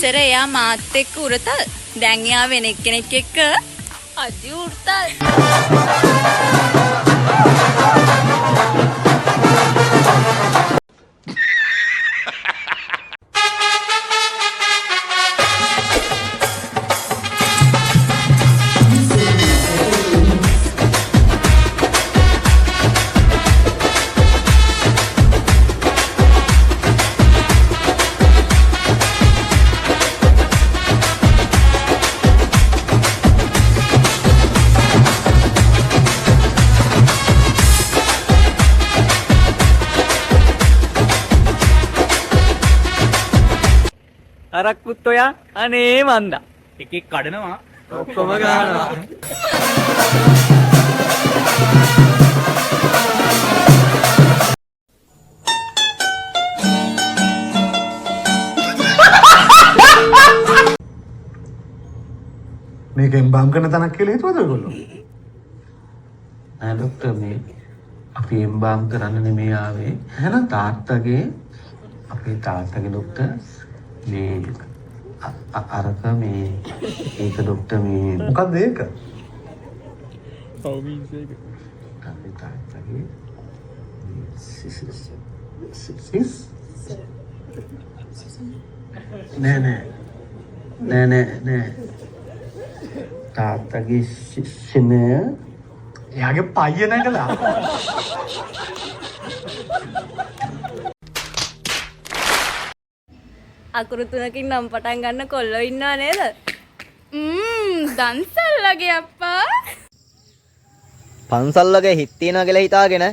ඉස්සර එයා මාත් එක්ක උරතල්. දැන් එයා වෙන එක්කෙනෙක් එක්ක අදි උරතල්. අරක්කුත් ඔයා අනේ මන්දා එකෙක් කඩනවා ඔක්කොම ගන්නවා මේක එම්බාම් කරන තනක් කියලා හිතුවද ඔයගොල්ලෝ? නෑ ડોක්ටර් මේ අපි එම්බාම් කරන්න නෙමෙයි ආවේ. එහෙනම් තාත්තගේ අපේ තාත්තගේ ડોක්ටර් මේ අරක මේ ඒක ડોක්ටර් මේ මොකක්ද ඒක? අපේ තාත්තගේ සිස් නෑ තාත්තගේ ශිෂ්‍යනය එයාගේ පයිය නැගලා අකුරු තුනකින් නම් පටන් ගන්න කොල්ලෝ ඉන්නවා නේද? දන්සල්ලගේ අප්පා. පන්සල් වගේ හිට තියනවා කියලා හිතාගෙන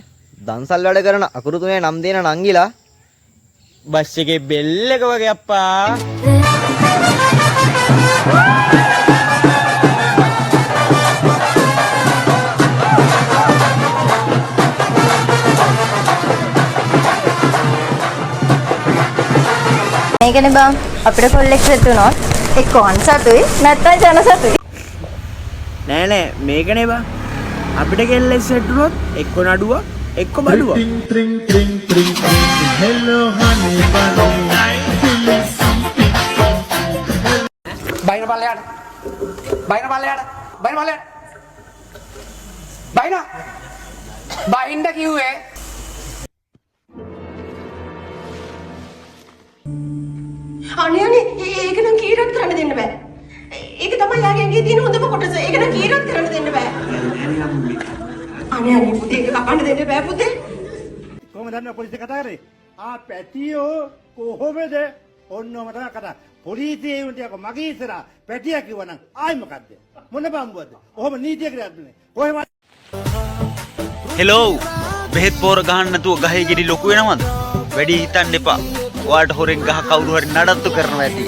දන්සල් වැඩ කරන අකුරු තුනේ නම් දෙන නංගිලා බස් එකේ බෙල් එක වගේ අප්පා මේකනේ බං අපිට කොල්ලෙක් රැතුනොත් එක්ක අන්සතුයි නැත්නම් ජනසතුයි. නෑ මේකනේ බා අපිට කෙල්ලෙක් සෙට්ටුනොත් එක්ක නඩුව එක්ක බඩුව hello honey bunny බයින පල්ලයට බයින්ද කිව්වේ අනේ ඒක නම් කීරත් කරන්න දෙන්න බෑ. ඒක තමයි යාගේ ඇඟේ තියෙන හොඳම කොටස. ඒක නම් කීරත් කරන්න දෙන්න බෑ. අනේ පුතේ ඒක කපන්න දෙන්න බෑ පුතේ. කොහමද දන්නේ පොලිසිය කතා කරේ? පැටියෝ කොහොමද? ඔන්නම තමයි කතා. පොලිසියේ උන්ට මගේ ඉස්සරහා පැටියා කිව්වනම් ආයි මොකද්ද? මොන බම්බුවද? කොහොම නීතිය කරන්නේ? කොහෙම හෙලෝ බෙහෙත් පෝර ගහන්න නැතුව ගහේ ගෙඩි ලොකු වෙනවද? වැඩි හිතන්න එපා. ඔයාලට හොරෙන් ගහ කවුරු හරි නඩත්තු කරනවා ඇති.